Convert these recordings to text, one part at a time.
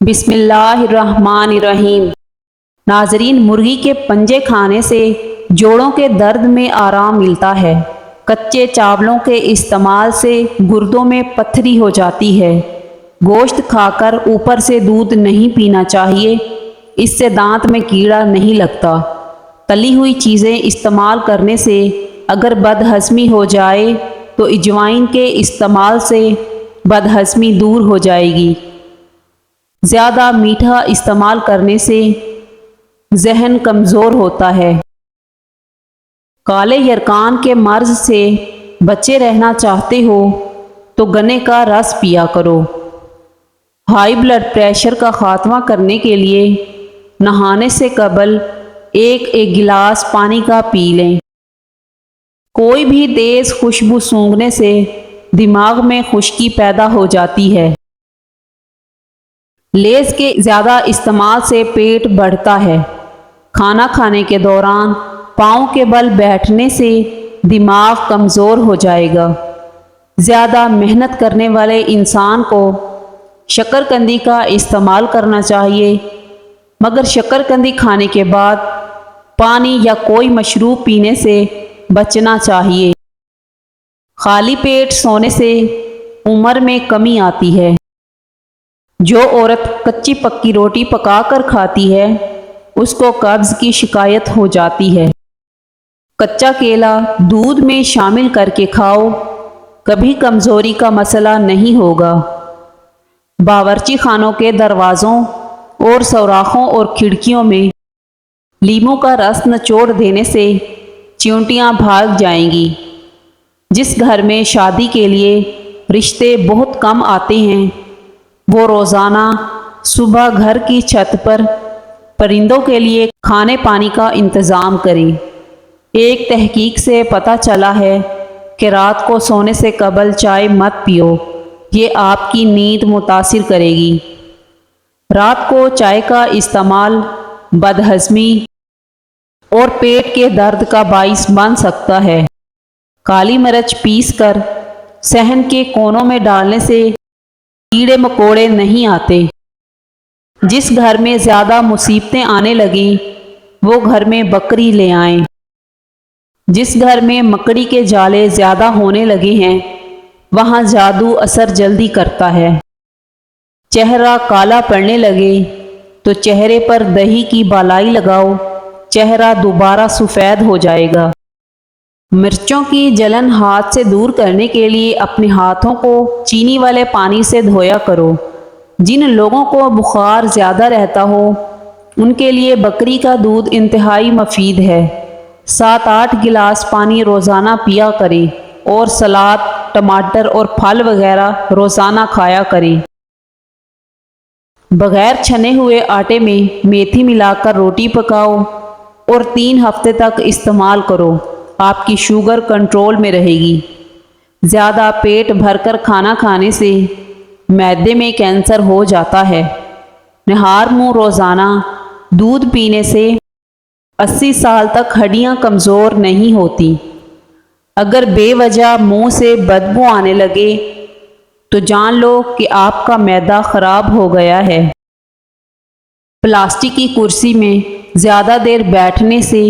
بسم اللہ الرحمن الرحیم۔ ناظرین، مرغی کے پنجے کھانے سے جوڑوں کے درد میں آرام ملتا ہے۔ کچے چاولوں کے استعمال سے گردوں میں پتھری ہو جاتی ہے۔ گوشت کھا کر اوپر سے دودھ نہیں پینا چاہیے، اس سے دانت میں کیڑا نہیں لگتا۔ تلی ہوئی چیزیں استعمال کرنے سے اگر بد ہضمی ہو جائے تو اجوائن کے استعمال سے بد ہضمی دور ہو جائے گی۔ زیادہ میٹھا استعمال کرنے سے ذہن کمزور ہوتا ہے۔ کالے یرقان کے مرض سے بچے رہنا چاہتے ہو تو گنے کا رس پیا کرو۔ ہائی بلڈ پریشر کا خاتمہ کرنے کے لیے نہانے سے قبل ایک گلاس پانی کا پی لیں۔ کوئی بھی تیز خوشبو سونگھنے سے دماغ میں خشکی پیدا ہو جاتی ہے۔ لیز کے زیادہ استعمال سے پیٹ بڑھتا ہے۔ کھانا کھانے کے دوران پاؤں کے بل بیٹھنے سے دماغ کمزور ہو جائے گا۔ زیادہ محنت کرنے والے انسان کو شکرکندی کا استعمال کرنا چاہیے، مگر شکرکندی کھانے کے بعد پانی یا کوئی مشروب پینے سے بچنا چاہیے۔ خالی پیٹ سونے سے عمر میں کمی آتی ہے۔ جو عورت کچی پکی روٹی پکا کر کھاتی ہے اس کو قبض کی شکایت ہو جاتی ہے۔ کچا کیلا دودھ میں شامل کر کے کھاؤ، کبھی کمزوری کا مسئلہ نہیں ہوگا۔ باورچی خانوں کے دروازوں اور سوراخوں اور کھڑکیوں میں لیموں کا رس نچوڑ دینے سے چیونٹیاں بھاگ جائیں گی۔ جس گھر میں شادی کے لیے رشتے بہت کم آتے ہیں وہ روزانہ صبح گھر کی چھت پر پرندوں کے لیے کھانے پانی کا انتظام کریں۔ ایک تحقیق سے پتہ چلا ہے کہ رات کو سونے سے قبل چائے مت پیو، یہ آپ کی نیند متاثر کرے گی۔ رات کو چائے کا استعمال بد ہضمی اور پیٹ کے درد کا باعث بن سکتا ہے۔ کالی مرچ پیس کر صحن کے کونوں میں ڈالنے سے کیڑے مکوڑے نہیں آتے۔ جس گھر میں زیادہ مصیبتیں آنے لگیں وہ گھر میں بکری لے آئیں۔ جس گھر میں مکڑی کے جالے زیادہ ہونے لگے ہیں وہاں جادو اثر جلدی کرتا ہے۔ چہرہ کالا پڑنے لگے تو چہرے پر دہی کی بالائی لگاؤ، چہرہ دوبارہ سفید ہو جائے گا۔ مرچوں کی جلن ہاتھ سے دور کرنے کے لیے اپنے ہاتھوں کو چینی والے پانی سے دھویا کرو۔ جن لوگوں کو بخار زیادہ رہتا ہو ان کے لیے بکری کا دودھ انتہائی مفید ہے۔ 7-8 گلاس پانی روزانہ پیا کریں اور سلاد، ٹماٹر اور پھل وغیرہ روزانہ کھایا کریں۔ بغیر چھنے ہوئے آٹے میں میتھی ملا کر روٹی پکاؤ اور 3 ہفتے تک استعمال کرو، آپ کی شوگر کنٹرول میں رہے گی۔ زیادہ پیٹ بھر کر کھانا کھانے سے معدے میں کینسر ہو جاتا ہے۔ نہار منہ روزانہ دودھ پینے سے 80 سال تک ہڈیاں کمزور نہیں ہوتی۔ اگر بے وجہ منہ سے بدبو آنے لگے تو جان لو کہ آپ کا معدہ خراب ہو گیا ہے۔ پلاسٹک کی کرسی میں زیادہ دیر بیٹھنے سے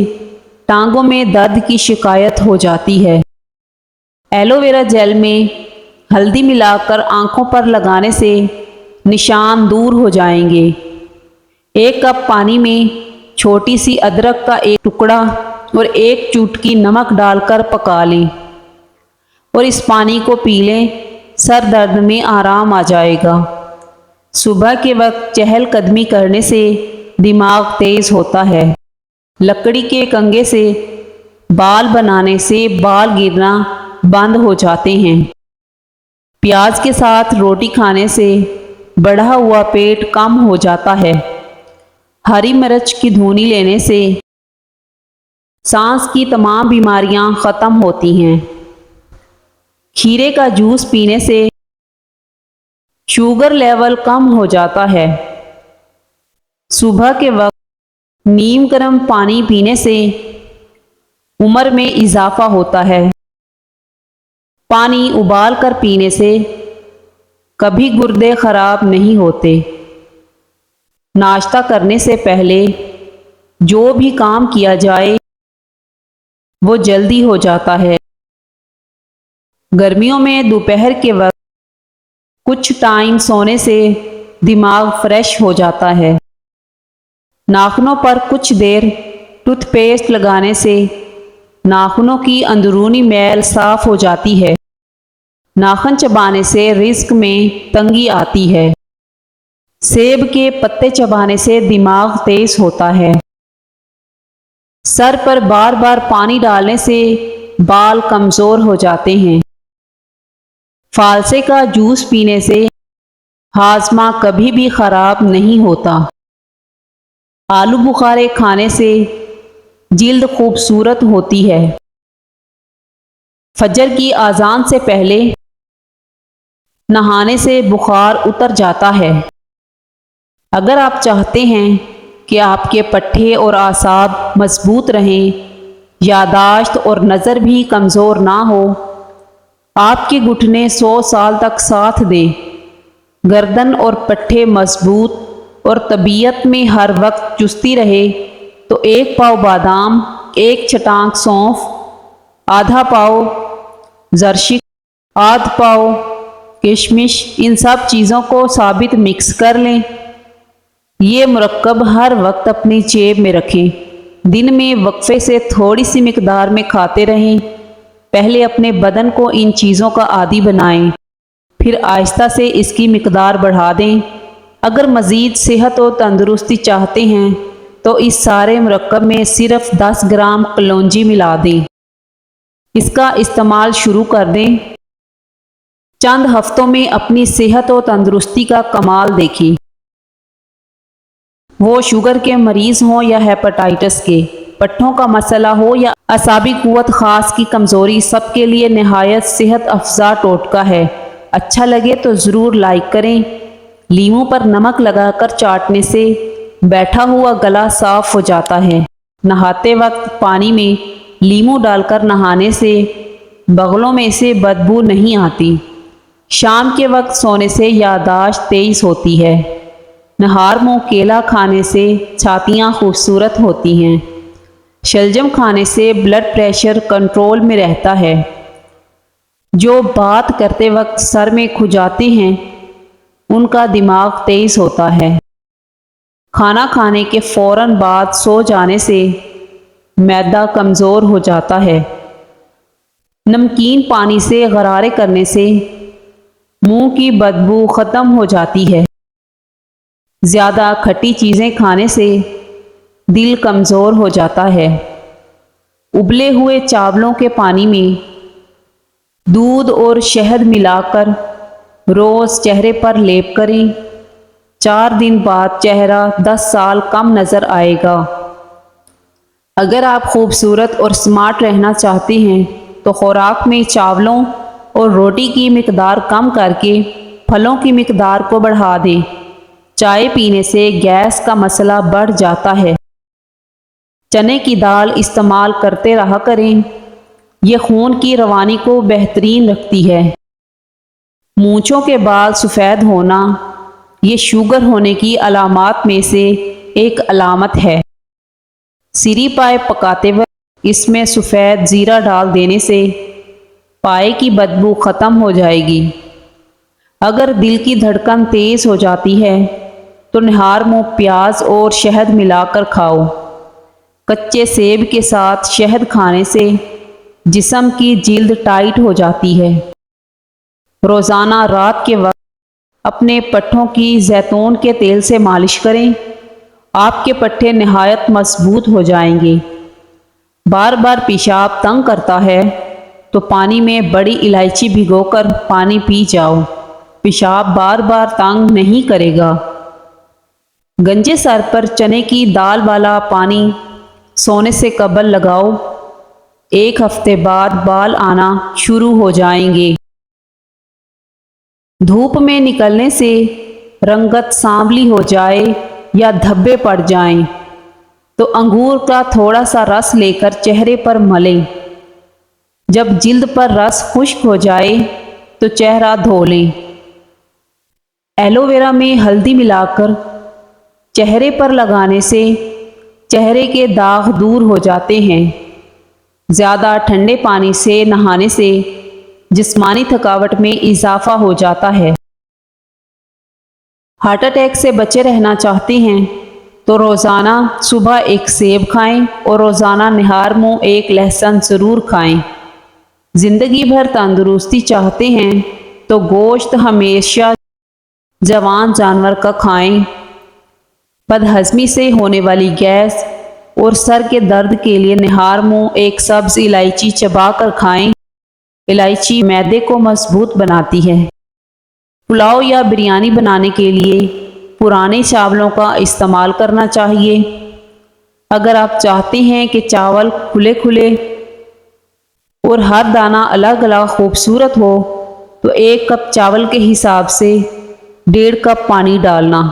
ٹانگوں میں درد کی شکایت ہو جاتی ہے۔ ایلو ویرا جیل میں ہلدی ملا کر آنکھوں پر لگانے سے نشان دور ہو جائیں گے۔ 1 کپ پانی میں چھوٹی سی ادرک کا ایک ٹکڑا اور 1 چٹکی نمک ڈال کر پکا لیں اور اس پانی کو پی لیں، سر درد میں آرام آ جائے گا۔ صبح کے وقت چہل قدمی کرنے سے دماغ تیز ہوتا ہے۔ لکڑی کے کنگھے سے بال بنانے سے بال گرنا بند ہو جاتے ہیں۔ پیاز کے ساتھ روٹی کھانے سے بڑھا ہوا پیٹ کم ہو جاتا ہے۔ ہری مرچ کی دھونی لینے سے سانس کی تمام بیماریاں ختم ہوتی ہیں۔ کھیرے کا جوس پینے سے شوگر لیول کم ہو جاتا ہے۔ صبح کے وقت نیم گرم پانی پینے سے عمر میں اضافہ ہوتا ہے۔ پانی ابال کر پینے سے کبھی گردے خراب نہیں ہوتے۔ ناشتہ کرنے سے پہلے جو بھی کام کیا جائے وہ جلدی ہو جاتا ہے۔ گرمیوں میں دوپہر کے وقت کچھ ٹائم سونے سے دماغ فریش ہو جاتا ہے۔ ناخنوں پر کچھ دیر ٹوتھ پیسٹ لگانے سے ناخنوں کی اندرونی میل صاف ہو جاتی ہے۔ ناخن چبانے سے رزق میں تنگی آتی ہے۔ سیب کے پتے چبانے سے دماغ تیز ہوتا ہے۔ سر پر بار بار پانی ڈالنے سے بال کمزور ہو جاتے ہیں۔ فالسے کا جوس پینے سے ہاضمہ کبھی بھی خراب نہیں ہوتا۔ آلو بخارے کھانے سے جلد خوبصورت ہوتی ہے۔ فجر کی اذان سے پہلے نہانے سے بخار اتر جاتا ہے۔ اگر آپ چاہتے ہیں کہ آپ کے پٹھے اور اعصاب مضبوط رہیں، یادداشت اور نظر بھی کمزور نہ ہو، آپ کے گھٹنے 100 سال تک ساتھ دیں، گردن اور پٹھے مضبوط اور طبیعت میں ہر وقت چستی رہے، تو 1 پاؤ بادام، 1 چٹانک سونف، آدھا پاؤ زرشک، آدھ پاؤ کشمش، ان سب چیزوں کو ثابت مکس کر لیں۔ یہ مرکب ہر وقت اپنی جیب میں رکھیں۔ دن میں وقفے سے تھوڑی سی مقدار میں کھاتے رہیں۔ پہلے اپنے بدن کو ان چیزوں کا عادی بنائیں، پھر آہستہ سے اس کی مقدار بڑھا دیں۔ اگر مزید صحت و تندرستی چاہتے ہیں تو اس سارے مرکب میں صرف 10 گرام کلونجی ملا دیں۔ اس کا استعمال شروع کر دیں۔ چند ہفتوں میں اپنی صحت و تندرستی کا کمال دیکھیں۔ وہ شوگر کے مریض ہوں یا ہیپاٹائٹس کے، پٹھوں کا مسئلہ ہو یا اعصابی قوت خاص کی کمزوری، سب کے لیے نہایت صحت افزا ٹوٹکا ہے۔ اچھا لگے تو ضرور لائک کریں۔ لیموں پر نمک لگا کر چاٹنے سے بیٹھا ہوا گلا صاف ہو جاتا ہے۔ نہاتے وقت پانی میں لیموں ڈال کر نہانے سے بغلوں میں سے بدبو نہیں آتی۔ شام کے وقت سونے سے یادداشت تیز ہوتی ہے۔ نہار منہ کیلا کھانے سے چھاتیاں خوبصورت ہوتی ہیں۔ شلجم کھانے سے بلڈ پریشر کنٹرول میں رہتا ہے۔ جو بات کرتے وقت سر میں کھجاتے ہیں ان کا دماغ تیز ہوتا ہے۔ کھانا کھانے کے فوراً بعد سو جانے سے معدہ کمزور ہو جاتا ہے۔ نمکین پانی سے غرارے کرنے سے منہ کی بدبو ختم ہو جاتی ہے۔ زیادہ کھٹی چیزیں کھانے سے دل کمزور ہو جاتا ہے۔ ابلے ہوئے چاولوں کے پانی میں دودھ اور شہد ملا کر روز چہرے پر لیپ کریں۔ 4 دن بعد چہرہ 10 سال کم نظر آئے گا۔ اگر آپ خوبصورت اور سمارٹ رہنا چاہتے ہیں تو خوراک میں چاولوں اور روٹی کی مقدار کم کر کے پھلوں کی مقدار کو بڑھا دیں۔ چائے پینے سے گیس کا مسئلہ بڑھ جاتا ہے۔ چنے کی دال استعمال کرتے رہا کریں۔ یہ خون کی روانی کو بہترین رکھتی ہے۔ مونچھوں کے بال سفید ہونا یہ شوگر ہونے کی علامات میں سے ایک علامت ہے۔ سری پائے پکاتے وقت اس میں سفید زیرہ ڈال دینے سے پائے کی بدبو ختم ہو جائے گی۔ اگر دل کی دھڑکن تیز ہو جاتی ہے تو نہار منہ پیاز اور شہد ملا کر کھاؤ۔ کچے سیب کے ساتھ شہد کھانے سے جسم کی جلد ٹائٹ ہو جاتی ہے۔ روزانہ رات کے وقت اپنے پٹھوں کی زیتون کے تیل سے مالش کریں۔ آپ کے پٹھے نہایت مضبوط ہو جائیں گے۔ بار بار پیشاب تنگ کرتا ہے تو پانی میں بڑی الائچی بھگو کر پانی پی جاؤ۔ پیشاب بار بار تنگ نہیں کرے گا۔ گنجے سر پر چنے کی دال والا پانی سونے سے قبل لگاؤ۔ 1 ہفتے بعد بال آنا شروع ہو جائیں گے۔ دھوپ میں نکلنے سے رنگت سانولی ہو جائے یا دھبے پڑ جائیں تو انگور کا تھوڑا سا رس لے کر چہرے پر ملیں۔ جب جلد پر رس خشک ہو جائے تو چہرہ دھو لیں۔ ایلو ویرا میں ہلدی ملا کر چہرے پر لگانے سے چہرے کے داغ دور ہو جاتے ہیں۔ زیادہ ٹھنڈے پانی سے نہانے سے جسمانی تھکاوٹ میں اضافہ ہو جاتا ہے۔ ہارٹ اٹیک سے بچے رہنا چاہتے ہیں تو روزانہ صبح ایک سیب کھائیں اور روزانہ نہار منہ ایک لہسن ضرور کھائیں۔ زندگی بھر تندرستی چاہتے ہیں تو گوشت ہمیشہ جوان جانور کا کھائیں۔ بدہضمی سے ہونے والی گیس اور سر کے درد کے لیے نہار منہ ایک سبز الائچی چبا کر کھائیں۔ الائچی معدے کو مضبوط بناتی ہے۔ پلاؤ یا بریانی بنانے کے لیے پرانے چاولوں کا استعمال کرنا چاہیے۔ اگر آپ چاہتے ہیں کہ چاول کھلے کھلے اور ہر دانہ الگ الگ خوبصورت ہو تو 1 کپ چاول کے حساب سے 1.5 کپ پانی ڈالنا۔